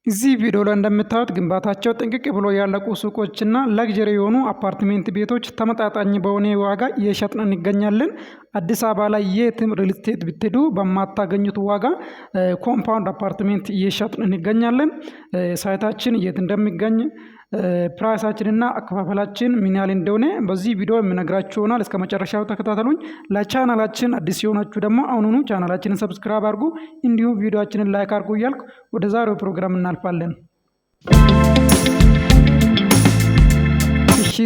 እዚህ ቪዲዮ ላይ እንደምታዩት ግንባታቸው ጥንቅቅ ብሎ ያለቁ ሱቆችና ለግዠሪ የሆኑ አፓርትሜንት ቤቶች ተመጣጣኝ በሆነ ዋጋ እየሸጥን እንገኛለን። አዲስ አበባ ላይ የትም ሪል ስቴት ብትሄዱ በማታገኙት ዋጋ ኮምፓውንድ አፓርትሜንት እየሸጥን እንገኛለን። ሳይታችን የት እንደሚገኝ ፕራይሳችንና አከፋፈላችን ምን ያህል እንደሆነ በዚህ ቪዲዮ የምነግራችሁ ይሆናል። እስከ መጨረሻው ተከታተሉኝ። ለቻናላችን አዲስ የሆናችሁ ደግሞ አሁኑኑ ቻናላችንን ሰብስክራይብ አድርጉ፣ እንዲሁም ቪዲዮአችንን ላይክ አድርጉ እያልኩ ወደ ዛሬው ፕሮግራም እናልፋለን። እሺ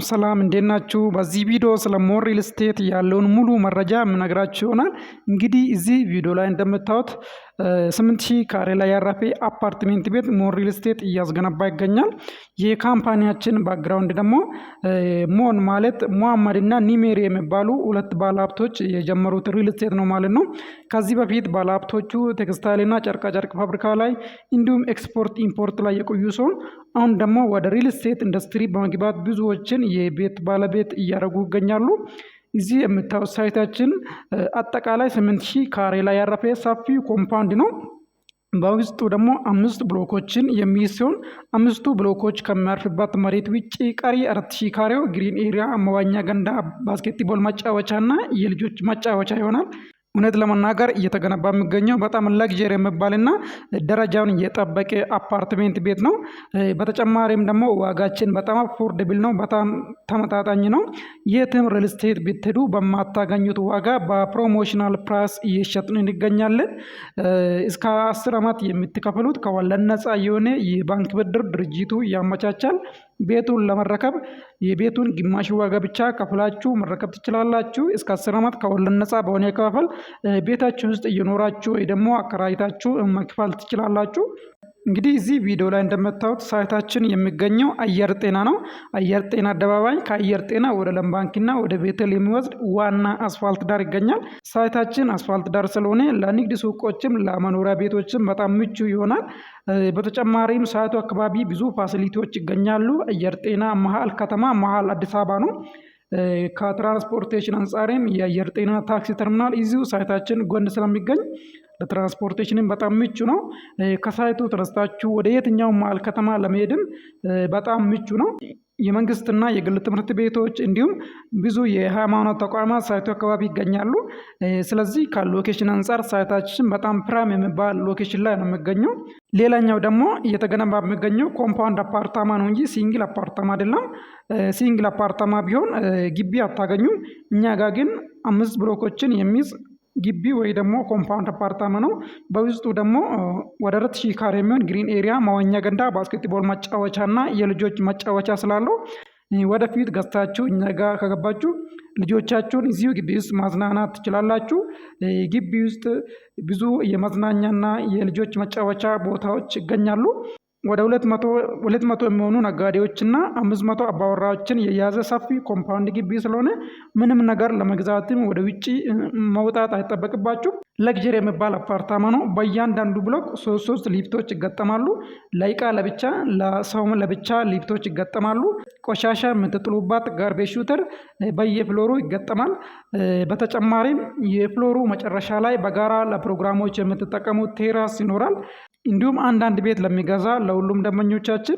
ሰላም እንዴት ናችሁ? በዚህ ቪዲዮ ስለ ሞር ሪል ስቴት ያለውን ሙሉ መረጃ የምነግራችሁ ይሆናል። እንግዲህ እዚህ ቪዲዮ ላይ እንደምታዩት 8000 ካሬ ላይ ያረፈ አፓርትሜንት ቤት ሞር ሪል ስቴት እያስገነባ ይገኛል። የካምፓኒያችን ባክግራውንድ ደግሞ ሞን ማለት ሙሐመድና ኒሜሪ የሚባሉ ሁለት ባለሀብቶች የጀመሩት ሪል ስቴት ነው ማለት ነው። ከዚህ በፊት ባለሀብቶቹ ቴክስታይልና ጨርቃጨርቅ ፋብሪካ ላይ እንዲሁም ኤክስፖርት ኢምፖርት ላይ የቆዩ ሲሆን አሁን ደግሞ ወደ ሪል ስቴት ኢንዱስትሪ በመግባት ብዙዎችን የቤት ባለቤት እያደረጉ ይገኛሉ። እዚህ የምታዩት ሳይታችን አጠቃላይ 8000 ካሬ ላይ ያረፈ ሰፊ ኮምፓውንድ ነው። በውስጡ ደግሞ 5 ብሎኮችን የሚይዝ ሲሆን 5ቱ ብሎኮች ከሚያርፍበት መሬት ውጭ ቀሪ 4000 ካሬው ግሪን ኤሪያ፣ መዋኛ ገንዳ፣ ባስኬትቦል መጫወቻ እና የልጆች መጫወቻ ይሆናል። እውነት ለመናገር እየተገነባ የሚገኘው በጣም ለግዠሪ የሚባልና ደረጃውን እየጠበቀ አፓርትሜንት ቤት ነው። በተጨማሪም ደግሞ ዋጋችን በጣም አፎርደብል ነው፣ በጣም ተመጣጣኝ ነው። የትም ሪል ስቴት ብትሄዱ በማታገኙት ዋጋ በፕሮሞሽናል ፕራይስ እየሸጥን እንገኛለን። እስከ 10 ዓመት የምትከፍሉት ከወለድ ነፃ የሆነ የባንክ ብድር ድርጅቱ ያመቻቻል። ቤቱን ለመረከብ የቤቱን ግማሽ ዋጋ ብቻ ከፍላችሁ መረከብ ትችላላችሁ። እስከ 10 ዓመት ከወለድ ነፃ በሆነ አከፋፈል ቤታችሁ ውስጥ እየኖራችሁ ወይ ደግሞ አከራይታችሁ መክፈል ትችላላችሁ። እንግዲህ እዚህ ቪዲዮ ላይ እንደምታዩት ሳይታችን የሚገኘው አየር ጤና ነው። አየር ጤና አደባባይ ከአየር ጤና ወደ ለም ባንክና ወደ ቤተል የሚወስድ ዋና አስፋልት ዳር ይገኛል። ሳይታችን አስፋልት ዳር ስለሆነ ለንግድ ሱቆችም ለመኖሪያ ቤቶችም በጣም ምቹ ይሆናል። በተጨማሪም ሳይቱ አካባቢ ብዙ ፋሲሊቲዎች ይገኛሉ። አየር ጤና መሀል ከተማ መሀል አዲስ አበባ ነው። ከትራንስፖርቴሽን አንጻርም የአየር ጤና ታክሲ ተርሚናል እዚሁ ሳይታችን ጎን ስለሚገኝ ለትራንስፖርቴሽንም በጣም ምቹ ነው። ከሳይቱ ተነስታችሁ ወደ የትኛው መሀል ከተማ ለመሄድም በጣም ምቹ ነው። የመንግስትና የግል ትምህርት ቤቶች እንዲሁም ብዙ የሃይማኖት ተቋማት ሳይቱ አካባቢ ይገኛሉ። ስለዚህ ከሎኬሽን አንጻር ሳይታችን በጣም ፕራይም የሚባል ሎኬሽን ላይ ነው የሚገኘው። ሌላኛው ደግሞ እየተገነባ የሚገኘው ኮምፓውንድ አፓርታማ ነው እንጂ ሲንግል አፓርታማ አይደለም። ሲንግል አፓርታማ ቢሆን ግቢ አታገኙም። እኛ ጋር ግን 5 ብሎኮችን የሚይዝ ግቢ ወይ ደግሞ ኮምፓውንድ አፓርታማ ነው። በውስጡ ደግሞ ወደ 4000 ካሬ የሚሆን ግሪን ኤሪያ፣ መዋኛ ገንዳ፣ ባስኬትቦል መጫወቻ እና የልጆች መጫወቻ ስላለው ወደፊት ገዝታችሁ እኛ ጋር ከገባችሁ ልጆቻችሁን እዚሁ ግቢ ውስጥ ማዝናናት ትችላላችሁ። ግቢ ውስጥ ብዙ የመዝናኛና የልጆች መጫወቻ ቦታዎች ይገኛሉ። ወደ 200 የሚሆኑ ነጋዴዎችና 500 አባወራዎችን የያዘ ሰፊ ኮምፓውንድ ግቢ ስለሆነ ምንም ነገር ለመግዛትም ወደ ውጭ መውጣት አይጠበቅባችሁ። ለግዠሪ የሚባል አፓርታማ ነው። በእያንዳንዱ ብሎክ 3 ሊፍቶች ይገጠማሉ። ለእቃ ለብቻ ለሰውም ለብቻ ሊፍቶች ይገጠማሉ። ቆሻሻ የምትጥሉባት ጋርቤጅ ሹተር በየፍሎሩ ይገጠማል። በተጨማሪም የፍሎሩ መጨረሻ ላይ በጋራ ለፕሮግራሞች የምትጠቀሙት ቴራስ ይኖራል። እንዲሁም አንዳንድ ቤት ለሚገዛ ለሁሉም ደንበኞቻችን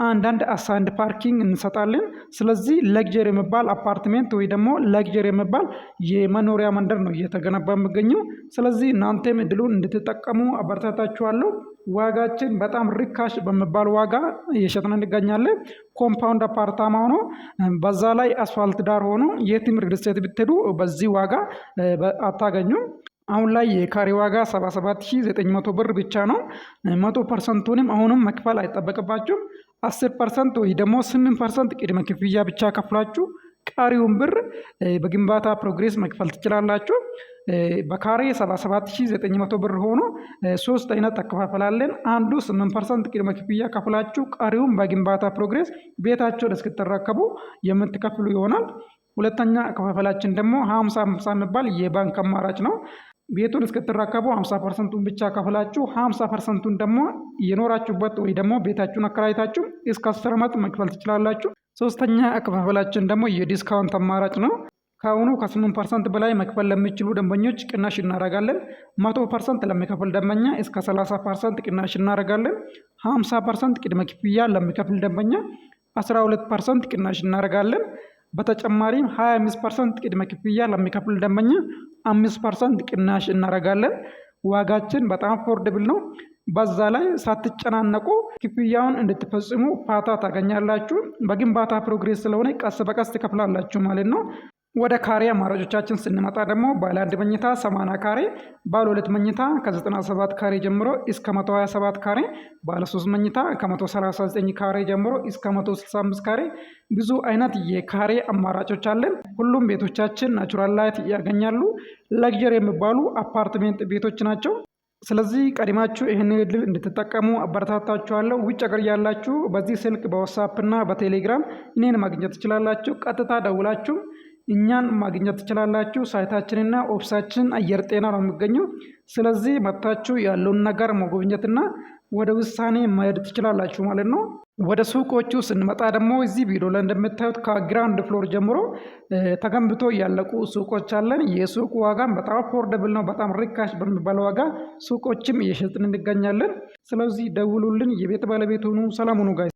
አንዳንድ አሳይንድ ፓርኪንግ እንሰጣለን። ስለዚህ ለግዠሪ የሚባል አፓርትሜንት ወይ ደግሞ ለግዠሪ የሚባል የመኖሪያ መንደር ነው እየተገነባ የሚገኘው። ስለዚህ እናንተም እድሉን እንድትጠቀሙ አበረታታችኋለሁ። ዋጋችን በጣም ርካሽ በሚባል ዋጋ እየሸጥን እንገኛለን። ኮምፓውንድ አፓርታማ ሆኖ በዛ ላይ አስፋልት ዳር ሆኖ የትም ሪል ስቴት ብትሄዱ በዚህ ዋጋ አታገኙም። አሁን ላይ የካሬ ዋጋ 77900 ብር ብቻ ነው። 100%ንም አሁንም መክፈል አይጠበቅባችሁም። 10% ወይ ደግሞ 8% ቅድመ ክፍያ ብቻ ከፍላችሁ ቀሪውን ብር በግንባታ ፕሮግሬስ መክፈል ትችላላችሁ። በካሬ 77900 ብር ሆኖ 3 አይነት አከፋፈላለን። አንዱ 8% ቅድመ ክፍያ ከፍላችሁ ቀሪውን በግንባታ ፕሮግሬስ ቤታችሁን እስክትረከቡ የምትከፍሉ ይሆናል። ሁለተኛ አከፋፈላችን ደግሞ 50-50 የሚባል የባንክ አማራጭ ነው። ቤቱን እስክትረከቡ 50%ን ብቻ ከፍላችሁ 50%ን ደግሞ የኖራችሁበት ወይ ደግሞ ቤታችሁን አከራይታችሁ እስከ 10 ዓመት መክፈል ትችላላችሁ። ሶስተኛ አከፋፈላችን ደግሞ የዲስካውንት አማራጭ ነው። ከአሁኑ ከ8% በላይ መክፈል ለሚችሉ ደንበኞች ቅናሽ እናደርጋለን። 100% ለሚከፍል ደንበኛ እስከ 30% ቅናሽ እናደርጋለን። 50% ቅድመ ክፍያ ለሚከፍል ደንበኛ 12% ቅናሽ እናደርጋለን። በተጨማሪም 25% ቅድመ ክፍያ ለሚከፍል ደንበኛ 5% ቅናሽ እናደርጋለን። ዋጋችን በጣም አፎርደብል ነው። በዛ ላይ ሳትጨናነቁ ክፍያውን እንድትፈጽሙ ፋታ ታገኛላችሁ። በግንባታ ፕሮግሬስ ስለሆነ ቀስ በቀስ ትከፍላላችሁ ማለት ነው። ወደ ካሬ አማራጮቻችን ስንመጣ ደግሞ ባለ 1 መኝታ 80 ካሬ፣ ባለ 2 መኝታ ከ97 ካሬ ጀምሮ እስከ 127 ካሬ፣ ባለ 3 መኝታ ከ139 ካሬ ጀምሮ እስከ 165 ካሬ ብዙ አይነት የካሬ አማራጮች አለን። ሁሉም ቤቶቻችን ናቹራል ላይት ያገኛሉ። ለግዠሪ የሚባሉ አፓርትሜንት ቤቶች ናቸው። ስለዚህ ቀድማችሁ ይህን እድል እንድትጠቀሙ አበረታታችኋለሁ። ውጭ ሀገር ያላችሁ በዚህ ስልክ በዋትስአፕ እና በቴሌግራም እኔን ማግኘት ትችላላችሁ። ቀጥታ ደውላችሁ እኛን ማግኘት ትችላላችሁ። ሳይታችንና ኦፊሳችን አየር ጤና ነው የሚገኘው። ስለዚህ መጥታችሁ ያለውን ነገር መጎብኘትና ወደ ውሳኔ መሄድ ትችላላችሁ ማለት ነው። ወደ ሱቆቹ ስንመጣ ደግሞ እዚህ ቪዲዮ ላይ እንደምታዩት ከግራውንድ ፍሎር ጀምሮ ተገንብቶ ያለቁ ሱቆች አለን። የሱቅ ዋጋም በጣም አፎርደብል ነው። በጣም ርካሽ በሚባል ዋጋ ሱቆችም እየሸጥን እንገኛለን። ስለዚህ ደውሉልን፣ የቤት ባለቤት ሁኑ። ሰላም ሁኑ ጋይ